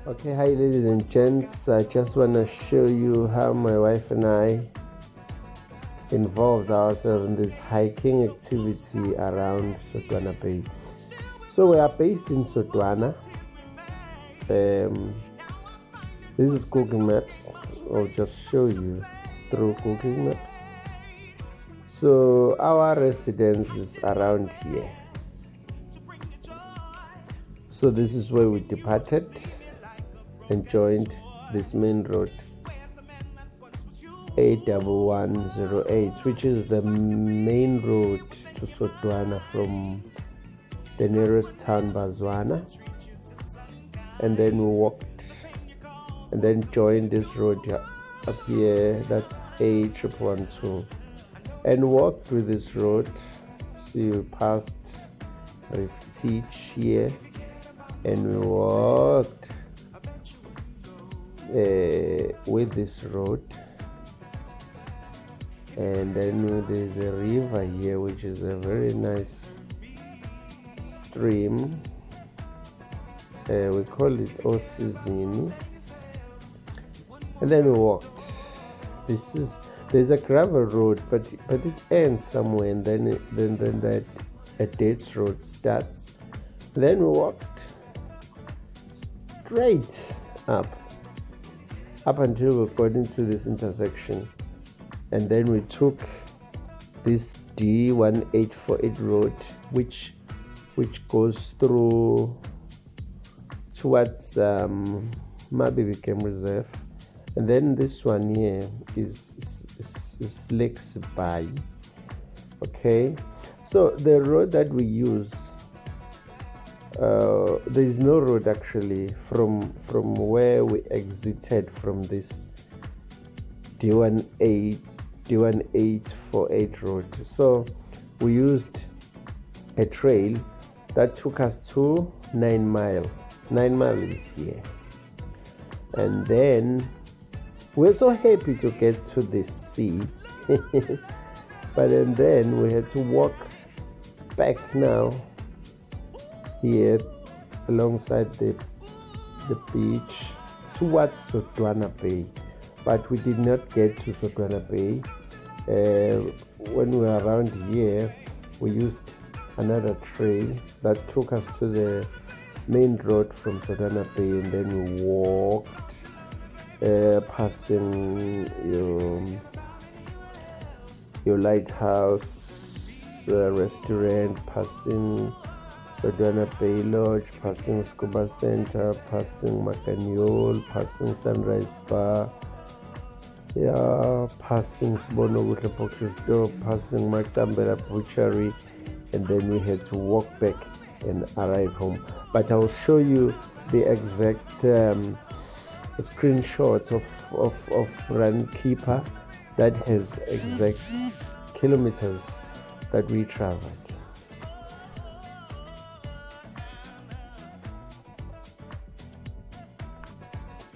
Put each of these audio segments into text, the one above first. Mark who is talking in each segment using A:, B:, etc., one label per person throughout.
A: Okay, hi ladies and gents. I just want to show you how my wife and I involved ourselves in this hiking activity around Sodwana Bay. So we are based in Sodwana. This is Google Maps. I'll just show you through Google Maps. So our residence is around here. So this is where we departed and joined this main road 81108, which is the main road to Sodwana from the nearest town Sodwana, and then we walked and then joined this road up here, that's A1112, and walked with this road. So you passed Refuge here and we walked with this road, and then there's a river here which is a very nice stream. We call it Osizini, and then we walked. There's a gravel road, but it ends somewhere, and then that a dirt road starts. Then we walked straight up until we got into this intersection, and then we took this D1848 road which goes through towards Mabibi Game Reserve, and then this one here is Lake Sibai. Okay, so the road that we use, there is no road actually from where we exited from this D1848 road. So we used a trail that took us to 9 Mile. 9 Mile is here, and then we're so happy to get to the sea but then we had to walk back now here alongside the beach towards Sodwana Bay, but we did not get to Sodwana Bay. When we were around here, we used another trail that took us to the main road from Sodwana Bay, and then we walked passing your lighthouse restaurant, passing Sodwana Bay Lodge, passing Scuba Center, passing Macaniol, passing Sunrise Bar, passing Sbono Bookers Store, passing Machambela Butchery, and then we had to walk back and arrive home. But I'll show you the exact screenshot of Runkeeper that has exact kilometers that we traveled.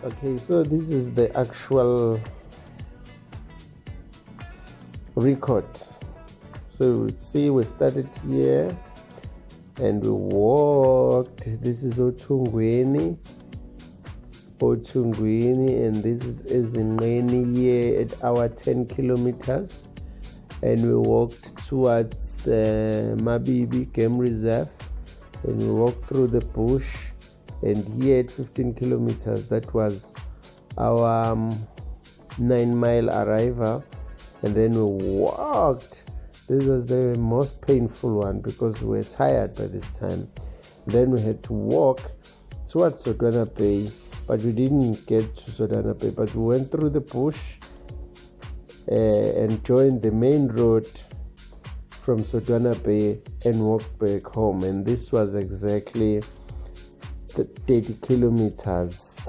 A: Okay, so this is the actual record. So see, we started here and we walked. This is Otungweni, and this is in Eni here at our 10 kilometers, and we walked towards Mabibi Game Reserve, and we walked through the bush, and here at 15 kilometers, that was our 9 Mile arrival, and then we walked. This was the most painful one because we were tired by this time. Then we had to walk towards Sodwana Bay, but we didn't get to Sodwana Bay, but we went through the bush and joined the main road from Sodwana Bay and walked back home. And this was exactly 30 kilometers.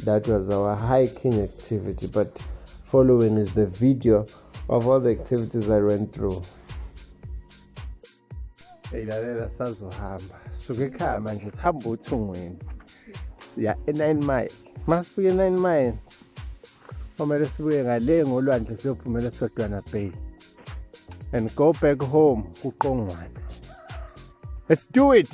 A: That was our hiking activity, but following is the video of all the activities I went through. Ilalela sazohamba suke ekhaya manje sihamba uthungweni siya e9 Mile. Masifike e9 Mile kumele sibuye ngale ngolwandle siyophumela eSodwana Bay and go back home kuQongwana. Let's do it.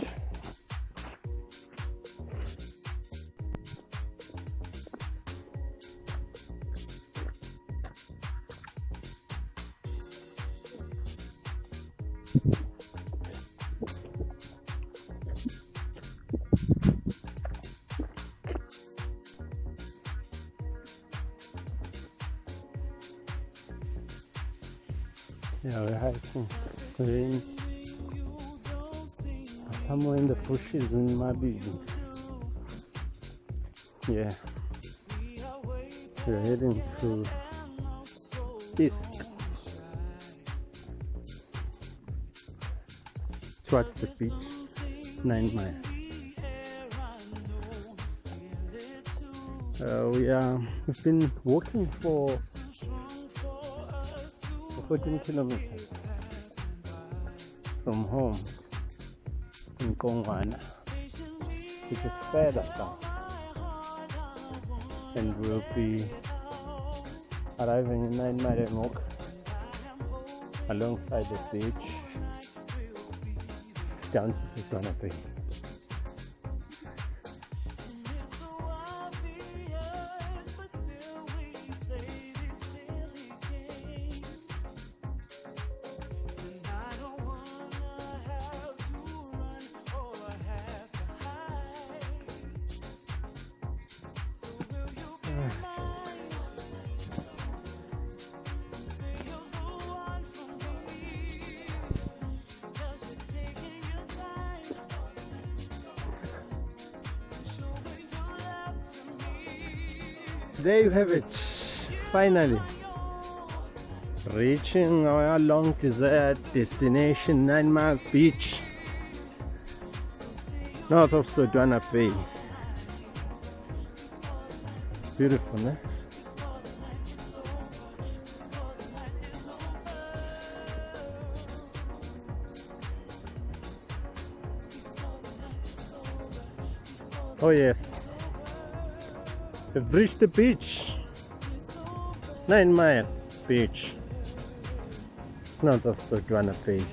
B: Yeah, we're hiking. We're somewhere in the bushes in my building. Yeah, we're heading to east towards the beach, 9 miles. We've been walking for 14 kilometers from home in Kongwana, which is further down, and we'll be arriving in 9 Mile Walk alongside the beach down to Sodwana Bay. There you have it, finally reaching our long desired destination, 9 Mile Beach, north of Sodwana Bay. Beautiful, eh? Oh yes, we've reached the beach, 9 Mile Beach, north of Sodwana Bay.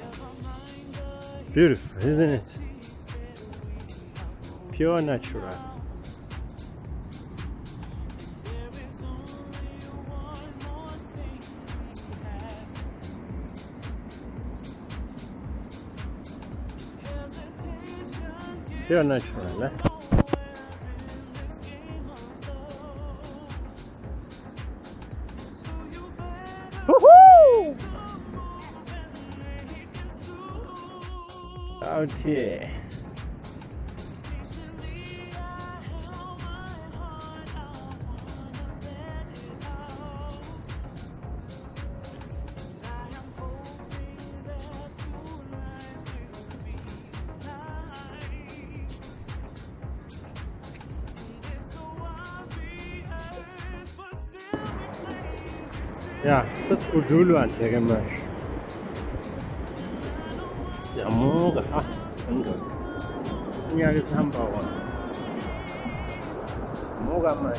B: Beautiful, isn't it? Pure natural. Pure natural, eh? Woohoo! Out here. Ja, das ist Udulu an der Gemasch. Ja, morgen. Ach, danke. Ja, das ist Hamburger. Morgen mal.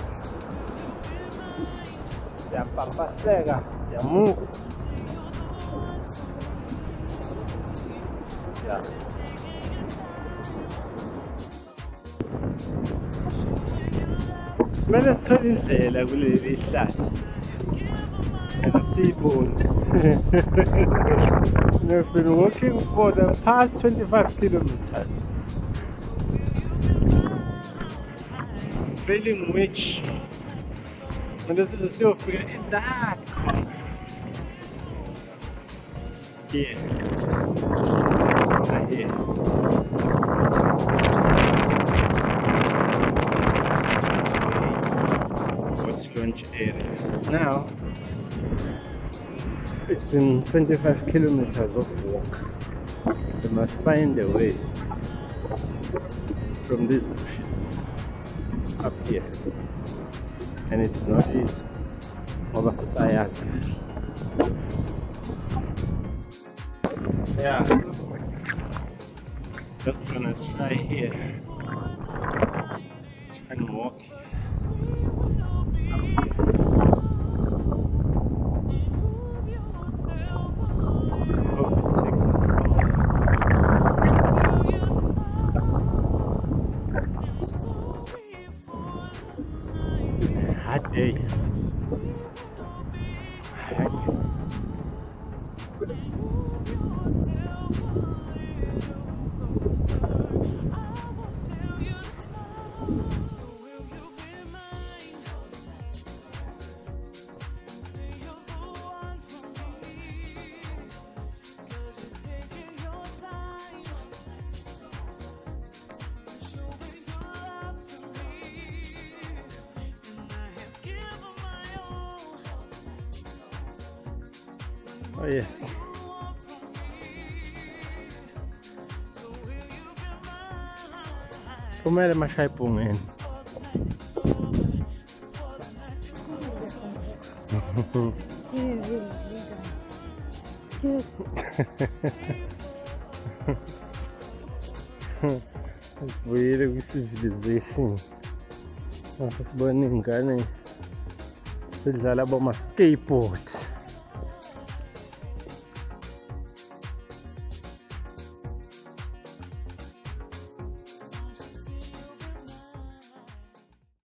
B: Ja, Papa Sega. Ja, morgen. Ja. Kumele sithole indlela kuleli hlathi. We've been walking for the past 25 kilometers, feeling which, and this is a still figure in that corner. Here. Right here. What's lunch area? Now, it's been 25 kilometers of walk. We must find a way from these bushes up here, and it's not easy. Over Sayasa. Yeah, just gonna try here and walk. Hot day. Oh yes. Kumele mashaye iphungeni. Sibuyele kwi-civilization. Sibona iy'ngane zidlala bama-skateboard.